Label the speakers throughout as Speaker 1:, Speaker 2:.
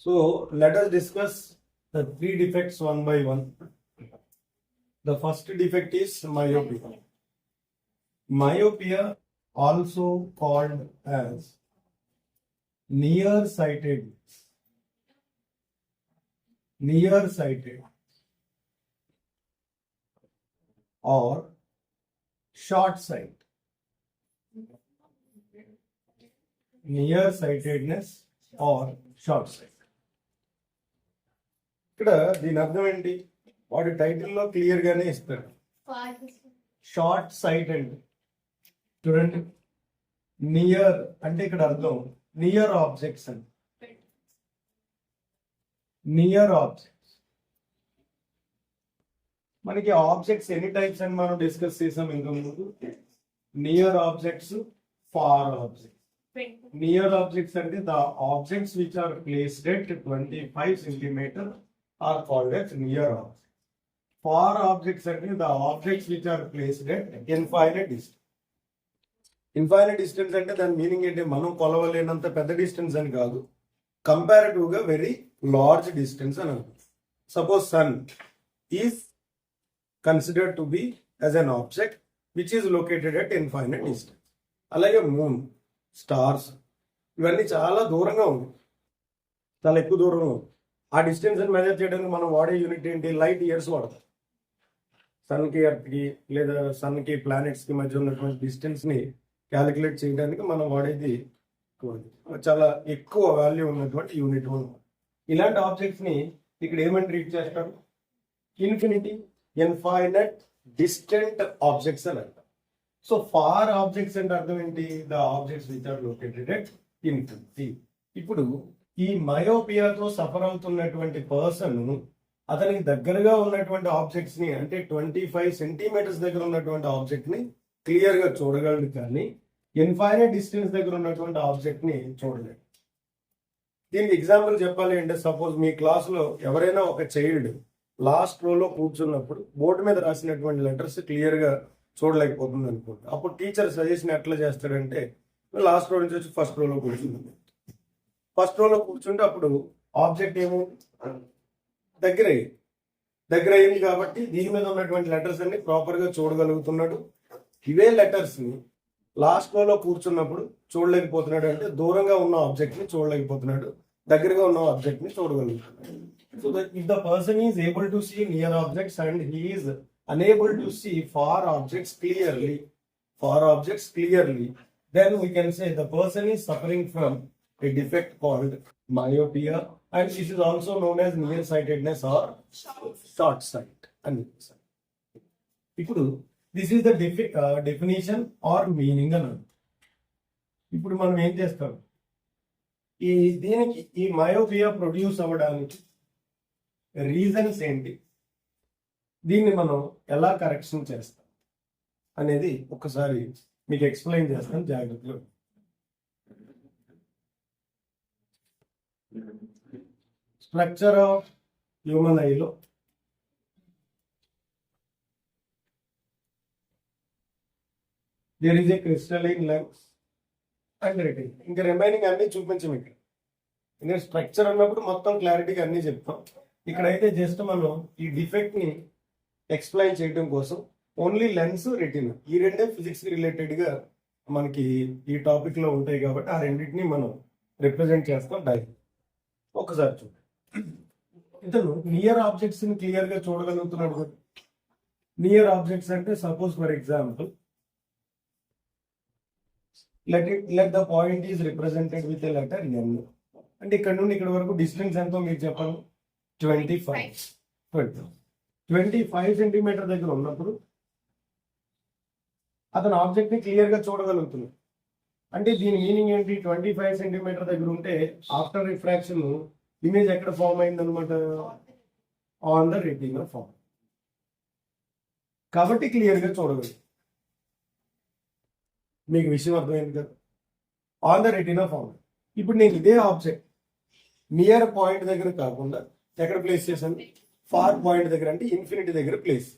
Speaker 1: So let us discuss the three defects one by one. The first defect is myopia. Myopia, also called as nearsightedness, or short sight. Nearsightedness or short sight. ఇక్కడ దీని అర్థం ఏంటి? వాడి టైటిల్లో clear గానే ఇస్తాడు. Short site అండి. చూడండి, నియర్ అంటే ఇక్కడ అర్థం నియర్ ఆబ్జెక్ట్స్ అండి. నియర్ ఆబ్జెక్ట్స్, మనకి ఆబ్జెక్ట్స్ ఎన్ని టైప్స్ అని మనం డిస్కస్ చేసాం ఇంత ముందు. Near objects, far objects. Near objects and the objects which are placed at 25 centimeter are called as near objects. Far objects and the objects which are placed at infinite distance. Infinite distance అంటే దాని meaning ఏంటి? మనం కొలవలేనంత పెద్ద distance అని కాదు, comparative గా very large distance అని అనుకుంటాం. Suppose sun is considered to be as an object which is located at infinite distance. అలాగే మూన్, స్టార్స్ ఇవన్నీ చాలా దూరంగా ఉంది, చాలా ఎక్కువ దూరంగా ఉంది. ఆ డిస్టెన్స్ మెజర్ చేయడానికి మనం వాడే యూనిట్ ఏంటి? లైట్ ఇయర్స్ వాడతాం. సన్కి, ఎర్త్కి లేదా సన్కి ప్లానెట్స్కి మధ్య ఉన్నటువంటి డిస్టెన్స్ని క్యాలిక్యులేట్ చేయడానికి మనం వాడేది చాలా ఎక్కువ వాల్యూ ఉన్నటువంటి యూనిట్. ఇలాంటి ఆబ్జెక్ట్స్ని ఇక్కడ ఏమని ట్రీట్ చేస్తారు? ఇన్ఫినిటీ, ఇన్ఫైనైట్ డిస్టెంట్ ఆబ్జెక్ట్స్ అని అంటారు. సో ఫార్ ఆబ్జెక్ట్స్ అంటే అర్థం ఏంటి? The objects which are located at infinity. ఇప్పుడు ఈ మయోపియాతో సఫర్ అవుతున్నటువంటి పర్సన్ అతనికి దగ్గరగా ఉన్నటువంటి ఆబ్జెక్ట్స్ ని, అంటే 25 సెంటీమీటర్స్ దగ్గర ఉన్నటువంటి ఆబ్జెక్ట్ ని క్లియర్ గా చూడగలడు, కానీ ఇన్ఫైనైట్ డిస్టెన్స్ దగ్గర ఉన్నటువంటి ఆబ్జెక్ట్ ని చూడలేడు. దీనికి ఎగ్జాంపుల్ చెప్పాలి అంటే, సపోజ్ మీ క్లాస్ లో ఎవరైనా ఒక చైల్డ్ లాస్ట్ రోలో కూర్చున్నప్పుడు బోర్డు మీద రాసినటువంటి లెటర్స్ క్లియర్ గా చూడలేకపోతుంది అనుకోండి. అప్పుడు టీచర్ సజెషన్ ఎట్లా చేస్తాడంటే, లాస్ట్ రో నుంచి వచ్చి ఫస్ట్ రోలో కూర్చుంది. ఫస్ట్ రోలో కూర్చుంటే అప్పుడు ఆబ్జెక్ట్ ఏమో దగ్గర అయింది కాబట్టి దీని మీద ఉన్నటువంటి లెటర్స్ అన్ని ప్రాపర్ గా చూడగలుగుతున్నాడు. ఇవే లెటర్స్ ని లాస్ట్ రోలో కూర్చున్నప్పుడు చూడలేకపోతున్నాడు, అంటే దూరంగా ఉన్న ఆబ్జెక్ట్ ని చూడలేకపోతున్నాడు, దగ్గరగా ఉన్న ఆబ్జెక్ట్ ని చూడగలుగుతున్నాడు. So if the person is able to see near objects and he is unable to see far objects clearly, then we can say the person is suffering from a defect called myopia, and this is also known as nearsightedness or short sight. ఇప్పుడు this is the definition or meaning అన్నది. ఇప్పుడు మనం ఏం చేస్తాం, దీనికి ఈ myopia produce అవ్వడానికి reasons ఏంటి, దీన్ని మనం ఎలా కరెక్షన్ చేస్తాం అనేది ఒకసారి మీకు ఎక్స్ప్లెయిన్ చేస్తాను జాగ్రత్తగా. స్ట్రక్చర్ ఆఫ్ హ్యూమన్ ఐలో there is a crystalline lens and retina. ఇంకా రిమైనింగ్ అన్ని చూపించాం ఇక్కడ. ఎందుకంటే స్ట్రక్చర్ అన్నప్పుడు మొత్తం క్లారిటీగా అన్ని చెప్తాం. ఇక్కడైతే జస్ట్ మనం ఈ డిఫెక్ట్ ని ఎక్స్ప్లెయిన్ చేయడం కోసం ఓన్లీ లెన్స్, రెటినా ఈ రెండే ఫిజిక్స్ రిలేటెడ్ గా మనకి ఈ టాపిక్ లో ఉంటాయి కాబట్టి ఆ రెండింటిని మనం రిప్రజెంట్ చేస్తాం డైరెక్ట్. ఒకసారి చూడండి, ఇతను నియర్ ఆబ్జెక్ట్స్ ని క్లియర్ గా చూడగలుగుతున్నాడు. నియర్ ఆబ్జెక్ట్స్ అంటే suppose for example let the point is represented with a letter N. అంటే ఇక్కడ నుండి ఇక్కడ వరకు డిస్టెన్స్ ఎంతో మీరు చెప్పండి, 25 సెంటీమీటర్ దగ్గర ఉన్నప్పుడు అతను ఆబ్జెక్ట్ ని క్లియర్ గా చూడగలుగుతున్నాడు. అంటే దీని మీనింగ్ ఏంటి? 25 సెంటీమీటర్ దగ్గర ఉంటే ఆఫ్టర్ రిఫ్రాక్షన్ ఇమేజ్ ఎక్కడ ఫామ్ అయింది అనమాట? On the retina form. కాబట్టి క్లియర్ గా చూడగలరు. మీకు విషయం అర్థమైంది కదా? On the retina form. ఇప్పుడు నేను ఇదే ఆబ్జెక్ట్ నియర్ పాయింట్ దగ్గర కాకుండా ఎక్కడ ప్లేస్ చేశాను? ఫార్ పాయింట్ దగ్గర, అంటే ఇన్ఫినిటీ దగ్గర ప్లేస్.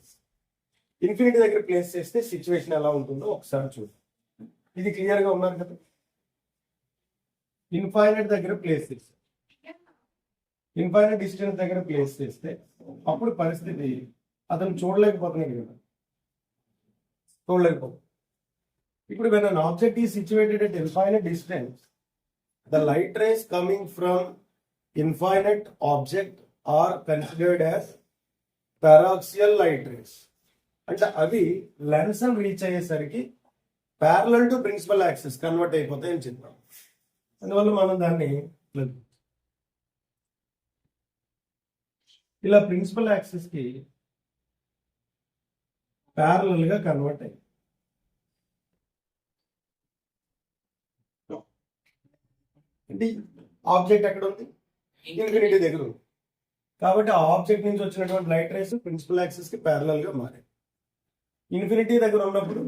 Speaker 1: ఇన్ఫినిటీ దగ్గర ప్లేస్ చేస్తే సిచ్యువేషన్ ఎలా ఉంటుందో ఒకసారి చూడండి. ఇది క్లియర్ గా ఉన్నారు కదా? ఇన్ఫైనైట్ దగ్గర ప్లేస్ చేశాను. ఇన్ఫైనైట్ డిస్టెన్స్ దగ్గర ప్లేస్ చేస్తే అప్పుడు పరిస్థితి అతను చూడలేకపోతున్నాడు కదా, చూడలేకపోతుంది. ఇప్పుడు when an object is situated at infinite distance, the light rays coming from infinite object are considered as paraxial light rays. అంటే అవి లెన్స్ రీచ్ అయ్యేసరికి parallel to principal axis convert అయిపోతాయి అని చెప్పాం. అందువల్ల మనం దాన్ని ఇలా ప్రిన్సిపల్ యాక్సిస్ కి ప్యారలల్ గా కన్వర్ట్ అయ్యి అంటే ఆబ్జెక్ట్ ఎక్కడ ఉంది, ఇన్ఫినిటీ దగ్గర ఉంది. కాబట్టి ఆ ఆబ్జెక్ట్ నుంచి వచ్చినటువంటి లైట్ రేస్ ప్రిన్సిపల్ యాక్సిస్ కి ప్యారలల్ గా మారాయి. ఇన్ఫినిటీ దగ్గర ఉన్నప్పుడు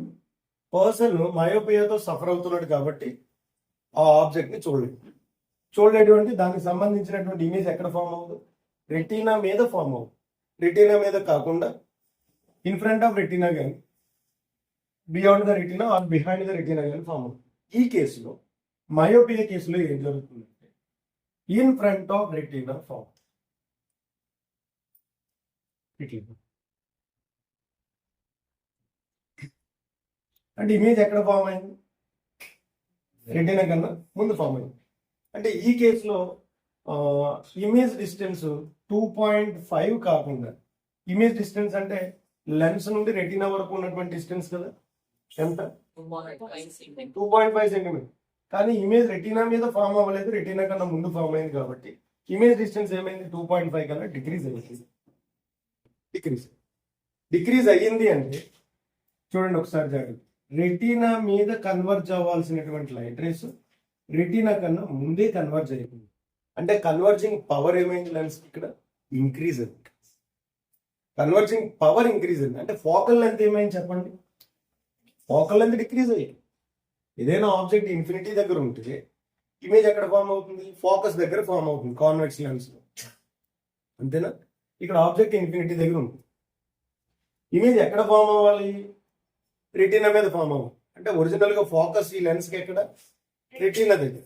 Speaker 1: పర్సన్ మయోపియాతో సఫర్ అవుతున్నాడు కాబట్టి ఆ ఆబ్జెక్ట్ ని చూడలేటువంటి దానికి సంబంధించినటువంటి ఇమేజ్ ఎక్కడ ఫామ్ అవుతుంది, రెటీనా మీద ఫామ్ అవుతుంది. రెటీనా మీద కాకుండా ఇన్ ఫ్రంట్ ఆఫ్ రెటీనా కానీ beyond the retina or behind the retina కానీ ఫామ్ అవుతుంది. ఈ కేసులో మయోపియా కేసులో ఏం జరుగుతుందంటే in front of retina form అంటే ఇమేజ్ ఎక్కడ ఫామ్ అయింది, రెటీనా కన్నా ముందు ఫామ్ అయింది. అంటే ఈ కేసులో ఇమేజ్ డిస్టెన్స్ 2.5 కాకుండా, ఇమేజ్ డిస్టెన్స్ అంటే లెన్స్ నుండి రెటీనా వరకు ఉన్నటువంటి డిస్టెన్స్ కదా, ఎంత 2.5 సెంటీమీటర్. కానీ ఇమేజ్ రెటీనా మీద ఫామ్ అవ్వలేదు, రెటీనా కన్నా ముందు ఫామ్ అయింది కాబట్టి ఇమేజ్ డిస్టెన్స్ ఏమైంది 2.5 కన్నా డిక్రీజ్ అయ్యింది. డిక్రీజ్ అయ్యింది అంటే చూడండి ఒకసారి జాగ్రత్త, రెటీనా మీద కన్వర్జ్ అవ్వాల్సినటువంటి లైట్ రేస్ రెటీనా కన్నా ముందే కన్వర్జ్ అయిపోయింది. అంటే కన్వర్జింగ్ పవర్ ఏమైంది లెన్స్ ఇక్కడ ఇంక్రీజ్ అయింది. కన్వర్జింగ్ పవర్ ఇంక్రీజ్ అయింది అంటే ఫోకల్ లెంత్ ఏమైంది చెప్పండి, ఫోకల్ లెంత్ డిక్రీజ్ అయ్యింది. ఏదైనా ఆబ్జెక్ట్ ఇన్ఫినిటీ దగ్గర ఉంటుంది, ఇమేజ్ ఎక్కడ ఫామ్ అవుతుంది, ఫోకస్ దగ్గర ఫామ్ అవుతుంది కాన్వెక్స్ లెన్స్ లో, అంతేనా. ఇక్కడ ఆబ్జెక్ట్ ఇన్ఫినిటీ దగ్గర ఉంటుంది, ఇమేజ్ ఎక్కడ ఫామ్ అవ్వాలి, రెటీనా మీద ఫామ్ అవ్వాలి. అంటే ఒరిజినల్ గా ఫోకస్ ఈ లెన్స్ కి ఎక్కడ, రెటీనా దగ్గర.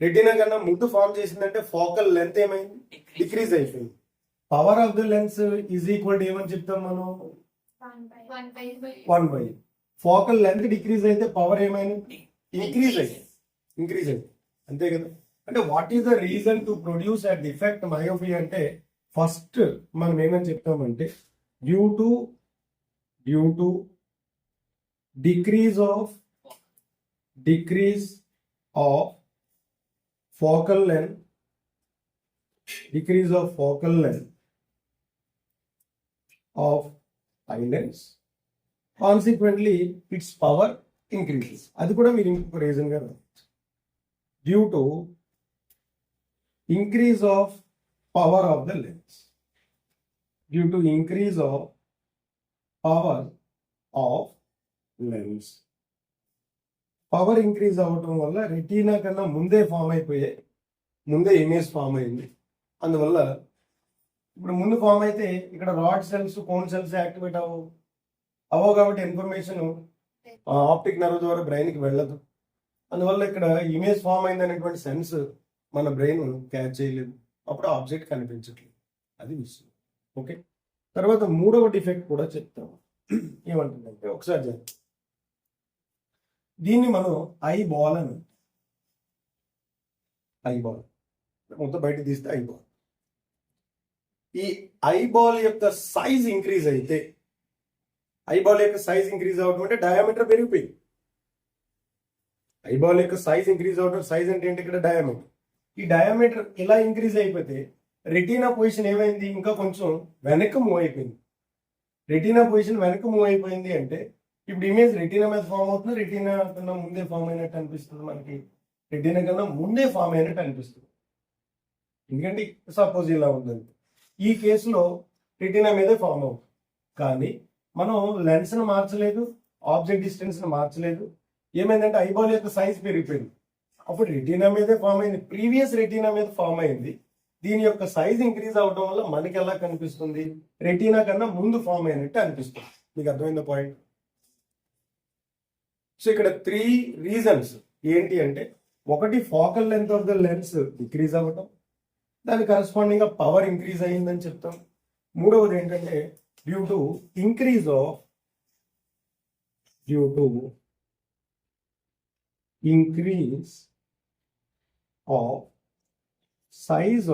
Speaker 1: రెటీనా కన్నా ముందు ఫామ్ చేసిందంటే ఫోకల్ లెంత్ ఏమైంది, డిక్రీజ్ అయిపోయింది. Power of the lens is equal to ఏమని చెప్తాం మనం, 1/. ఫోకల్ లెంత్ డిక్రీజ్ అయితే పవర్ ఏమైంది, ఇంక్రీజ్ అయింది, అంతే కదా. అంటే what is the reason to produce at defect myopia అంటే ఫస్ట్ మనం ఏమని చెప్తామంటే due to decrease of focal length of eye lens, consequently its power increases. అది కూడా మీరు ఇంకొక రీజన్ గా due to increase of power of the lens, due to increase of power of lens. Power increase అవ్వటం వల్ల retina కన్నా ముందే form అయిపోయాయి, ముందే ఇమేజ్ ఫామ్ అయింది. అందువల్ల ఇప్పుడు ముందు ఫామ్ అయితే ఇక్కడ rod cells cone cells activate అవ్వవు కాబట్టి ఇన్ఫర్మేషన్ ఆప్టిక్ నర్వ్ ద్వారా బ్రెయిన్ కి వెళ్ళదు. అందువల్ల ఇక్కడ ఇమేజ్ ఫామ్ అయింది అనేటువంటి సెన్స్ మన బ్రెయిన్ క్యాచ్ చేయలేదు, అప్పుడు ఆబ్జెక్ట్ కనిపించట్లేదు. అది విషయం. ఓకే, తర్వాత మూడవ డిఫెక్ట్ కూడా చెప్తాము. ఏమంటుందంటే ఒకసారి చేద్దాం. దీన్ని మనం ఐబాల్ అని, ఐబాల్ మొత్తం బయట తీస్తే ఐబాల్. ఈ ఐబాల్ యొక్క సైజ్ ఇంక్రీజ్ అయితే, ఐబాల్ యొక్క సైజ్ ఇంక్రీజ్ అవడం అంటే డయామీటర్ పెరిగిపోయింది. ఐబాల్ యొక్క సైజ్ ఇంక్రీజ్ అవడం, సైజ్ అంటే ఏంటి ఇక్కడ డయామీటర్. ఈ డయామీటర్ ఇలా ఇంక్రీజ్ అయిపోతే రెటీనా పొజిషన్ ఏమైంది, ఇంకా కొంచెం వెనక్కి మూవ్ అయిపోయింది. రెటీనా పొజిషన్ వెనక్కి మూవ్ అయిపోయింది అంటే ఇప్పుడు ఇమేజ్ రెటీనా మీద ఫామ్ అవుతుంది, రెటీనా కన్నా ముందే ఫామ్ అయినట్టు అనిపిస్తుంది మనకి, రెటీనా కన్నా ముందే ఫామ్ అయినట్టు అనిపిస్తుంది. ఎందుకంటే సపోజ్ ఇలా ఉందండి, ఈ కేసులో రెటీనా మీదే ఫామ్ అవుతుంది, కానీ మనం లెన్స్ ను మార్చలేదు, ఆబ్జెక్ట్ డిస్టెన్స్ ను మార్చలేదు. ఏమైందంటే ఐబాల్ యొక్క సైజ్ పెరిగిపోయింది, అప్పుడు రెటీనా మీదే ఫామ్ అయింది, ప్రీవియస్ రెటీనా మీద ఫామ్ అయింది. దీని యొక్క సైజ్ ఇంక్రీజ్ అవడం వల్ల మనకి ఎలా కనిపిస్తుంది, రెటీనా కన్నా ముందు ఫామ్ అయినట్టు అనిపిస్తుంది. మీకు అర్థమైందా పాయింట్? సో ఇక్కడ 3 రీజన్స్ ఏంటి అంటే, ఒకటి focal length of the lens decrease అవ్వటం, దాని కరస్పాండింగ్ గా పవర్ ఇంక్రీజ్ అయ్యిందని చెప్తాం. మూడవది ఏంటంటే due to increase of size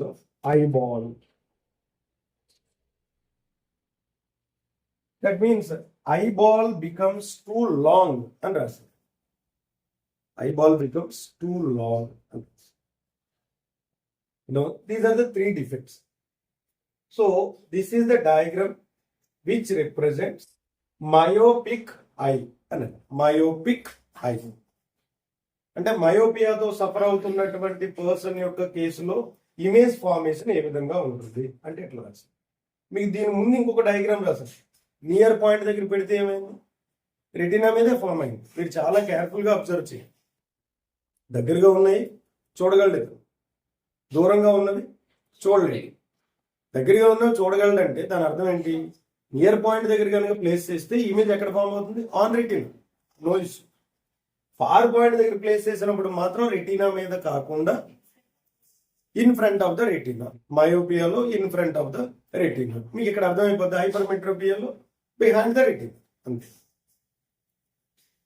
Speaker 1: of eyeball. That means eyeball becomes too long and rational. Eyeball becomes too long. These are the three defects. So this is the diagram which represents myopic eye. Myopic eye. అంటే మయోపియాతో suffer అవుతున్నటువంటి person యొక్క కేసులో image formation ఏ విధంగా ఉంటుంది అంటే ఎట్లా రాశారు. మీకు దీని ముందు ఇంకొక డయాగ్రామ్ రాశారు. నియర్ పాయింట్ దగ్గర పెడితే ఏమైంది, రెటినా మీదే ఫామ్ అయింది. మీరు చాలా కేర్ఫుల్గా అబ్జర్వ్ చేయండి. దగ్గరగా ఉన్నాయి చూడగలలేదు, దూరంగా ఉన్నది చూడలేదు. దగ్గరగా ఉన్నవి చూడగలడంటే దాని అర్థం ఏంటి, నియర్ పాయింట్ దగ్గర కనుక ప్లేస్ చేస్తే ఇమేజ్ ఎక్కడ ఫామ్ అవుతుంది, on retina, no issue. Far point దగ్గర ప్లేస్ చేసినప్పుడు మాత్రం రెటీనా మీద కాకుండా in front of the retina. మయోపియాలో in front of the retina. మీకు ఇక్కడ అర్థమైపోద్ది. హైపర్మెట్రోపియాలో బిహైండ్ ద రెటీనా. అంతే.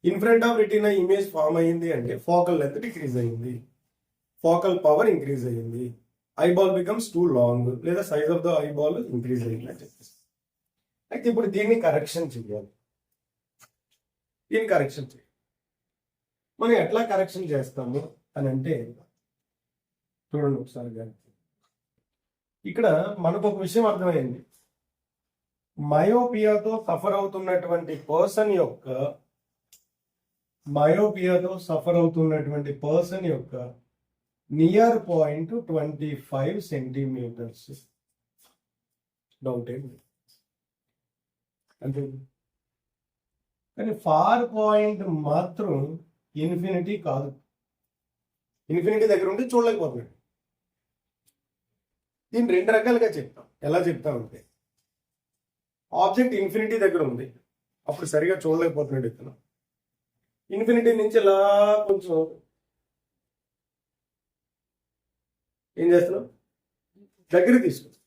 Speaker 1: In front of retina image form అయ్యింది అంటే ఫోకల్ లెంత్ డిక్రీజ్ అయ్యింది, ఫోకల్ పవర్ ఇంక్రీజ్ అయ్యింది, ఐబాల్ బికమ్స్ టూ లాంగ్ లేదా size of the eyeball increase అయ్యింది అని చెప్పేసి. అయితే ఇప్పుడు దీన్ని కరెక్షన్ చేయాలి. దీన్ని కరెక్షన్ చేయాలి. మనం ఎట్లా కరెక్షన్ చేస్తాము అని అంటే చూడండి ఒకసారి. ఇక్కడ మనకు ఒక విషయం అర్థమైంది. మయోపియాతో సఫర్ అవుతున్నటువంటి పర్సన్ యొక్క నియర్ పాయింట్ 25 సెంటీమీటర్స్. డౌట్ ఏంటి అంతే. కానీ ఫార్ పాయింట్ మాత్రం ఇన్ఫినిటీ కాదు. ఇన్ఫినిటీ దగ్గర ఉండి చూడలేకపోతున్నాడు. దీన్ని రెండు రకాలుగా చెప్తాం. ఎలా చెప్తామంటే ఆబ్జెక్ట్ ఇన్ఫినిటీ దగ్గర ఉంది, అప్పుడు సరిగా చూడలేకపోతున్నాడు ఇతను. ఇన్ఫినిటీ నుంచి ఇలా కొంచెం ఏం చేస్తున్నాం, దగ్గర తీసుకొచ్చి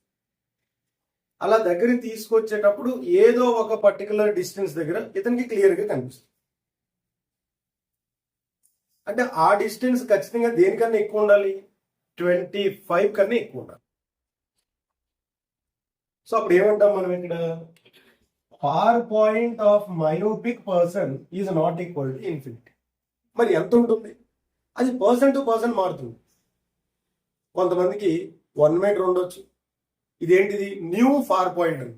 Speaker 1: అలా దగ్గర తీసుకొచ్చేటప్పుడు ఏదో ఒక పర్టికులర్ డిస్టెన్స్ దగ్గర ఇతనికి క్లియర్గా కనిపిస్తుంది. అంటే ఆ డిస్టెన్స్ ఖచ్చితంగా దేనికన్నా ఎక్కువ ఉండాలి, 25 కన్నా ఎక్కువ ఉండాలి. సో అప్పుడు ఏమంటాం మనం ఇక్కడ, far point of myopic person is not equal to infinity. మరి ఎంత ఉంటుంది, అది పర్సన్ టు పర్సన్ మారుతుంది. కొంతమందికి 1 మీటర్ ఉండొచ్చు. ఇదేంటిది, న్యూ ఫార్ పాయింట్ అని.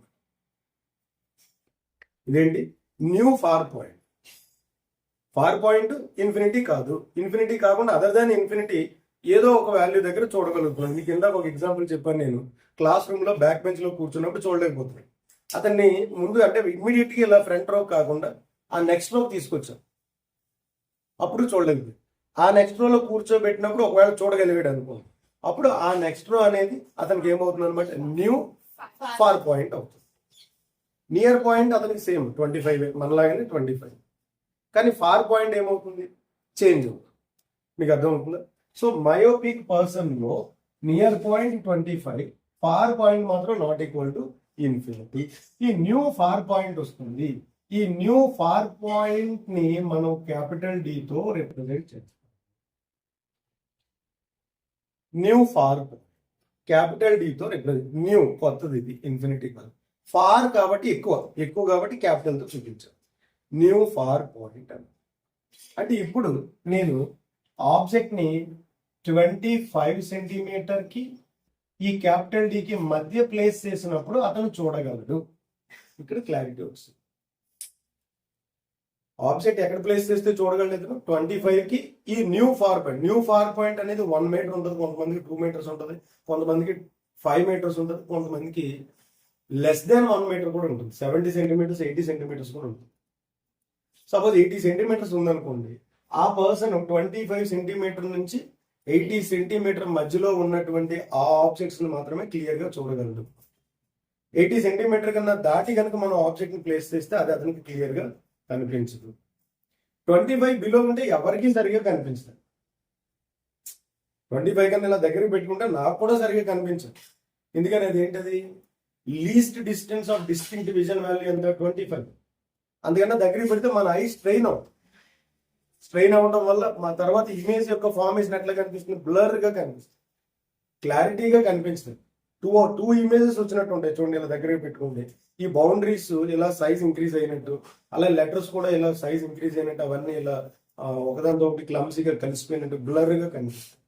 Speaker 1: ఇదేంటి, new far point. Far point infinity కాదు. ఇన్ఫినిటీ కాకుండా అదర్ దాన్ ఇన్ఫినిటీ ఏదో ఒక వాల్యూ దగ్గర చూడగలుగుతున్నాను. మీకు ఇందాక ఒక ఎగ్జాంపుల్ చెప్పాను. నేను క్లాస్ రూమ్ లో బ్యాక్ బెంచ్ లో కూర్చున్నప్పుడు చూడలేకపోతున్నాను. అతన్ని ముందు అంటే ఇమ్మీడియట్ గా ఇలా ఫ్రంట్ రో కాకుండా ఆ నెక్స్ట్ రో తీసుకొచ్చాను, అప్పుడు చూడలేదు. ఆ నెక్స్ట్ రోలో కూర్చోబెట్టినప్పుడు ఒకవేళ చూడగలిగాడు అనుకో, అప్పుడు ఆ నెక్స్ట్ రో అనేది అతనికి ఏమవుతుంది అనమాట, న్యూ ఫార్ పాయింట్ అవుతుంది. నియర్ పాయింట్ అతనికి సేమ్ 25, మనలాగానే 25. కానీ ఫార్ పాయింట్ ఏమవుతుంది, చేంజ్ అవుతుంది. మీకు అర్థమవుతుందా? సో మయోపిక్ పర్సన్ లో నియర్ పాయింట్ 25, ఫార్ పాయింట్ మాత్రం నాట్ ఈక్వల్ టు ఇన్ఫినిటీ. ఈ న్యూ ఫార్ పాయింట్ వస్తుంది. ఈ న్యూ ఫార్ పాయింట్ ని మనం క్యాపిటల్ డి తో రిప్రజెంట్ చేస్తాం. న్యూ ఫార్ క్యాపిటల్ డి తో రిప్రజెంట్. న్యూ కొత్తది, ఇది ఇన్ఫినిటీ కాదు. ఫార్ కాబట్టి ఎక్కువ కాబట్టి క్యాపిటల్ తో చూపించాను. న్యూ ఫార్ పాయింట్ అని. అంటే ఇప్పుడు నేను ఆబ్జెక్ట్ ని 25 సెంటీమీటర్ కి ఈ క్యాపిటల్ డికి మధ్య ప్లేస్ చేసినప్పుడు అతను చూడగలడు. ఇక్కడ క్లారిటీ వస్తుంది. ఆబ్జెక్ట్ ఎక్కడ ప్లేస్ చేస్తే చూడగలదు, 25 కి ఈ new far point. New far point అనేది 1 మీటర్ ఉంటుంది, కొంతమందికి 2 మీటర్స్ ఉంటుంది, కొంతమందికి 5 మీటర్స్ ఉంటుంది, కొంతమందికి లెస్ దాన్ 1 మీటర్ కూడా ఉంటుంది. 70 సెంటీమీటర్స్ 80 సెంటీమీటర్స్ కూడా ఉంటుంది. సపోజ్ 80 సెంటీమీటర్స్ ఉందనుకోండి, ఆ పర్సన్ 25 సెంటీమీటర్ నుంచి 80 సెంటీమీటర్ మధ్యలో ఉన్నటువంటి ఆ ఆబ్జెక్ట్స్ ని మాత్రమే క్లియర్ గా చూడగలడు. 80 సెంటీమీటర్ కన్నా దాటి కనుక మనం ఆబ్జెక్ట్ ని ప్లేస్ చేస్తే అది అతనికి క్లియర్ గా కనిపించదు. 25 బిలో ఉంటే ఎవరికి సరిగా కనిపించదు. 25 కన్నా ఇలా దగ్గరికి పెట్టుకుంటే నాకు కూడా సరిగ్గా కనిపించదు. ఎందుకని అది ఏంటది least distance of distinct vision value ఎంత 25. అందుకన్నా దగ్గరికి పెడితే మన ఐ స్ట్రెయిన్ అవుతుంది. స్ట్రెయిన్ అవ్వడం వల్ల మా తర్వాత ఇమేజ్ యొక్క ఫార్మేషన్ ఎట్లా కనిపిస్తుంది, బ్లర్గా కనిపిస్తుంది, క్లారిటీగా కనిపించలేదు. టూ ఇమేజెస్ వచ్చినట్టు ఉంటాయి చూడండి ఇలా దగ్గరికి పెట్టుకుంటే. ఈ బౌండరీస్ ఇలా సైజ్ ఇంక్రీజ్ అయినట్టు, అలా లెటర్స్ కూడా ఇలా సైజ్ ఇంక్రీజ్ అయినట్టు, అవన్నీ ఇలా ఒకదానితో ఒకటి క్లమ్సీగా కలిసిపోయినట్టు బ్లర్గా కనిపిస్తుంది.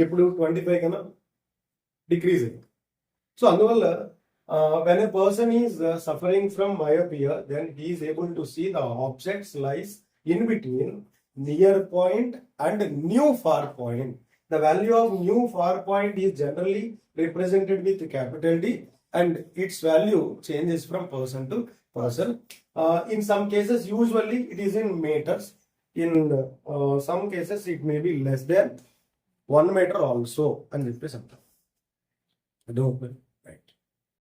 Speaker 1: ఇప్పుడు 25 కన్నా డిక్రీజ్ అయింది. సో అందువల్ల when a person is suffering from myopia, then he is able to see the objects lies in between near point and new far point. The value of new far point is generally represented with capital D, and its value changes from person to person. In some cases, usually it is in meters. In some cases, it may be less than 1 meter also. And this is something. I don't know.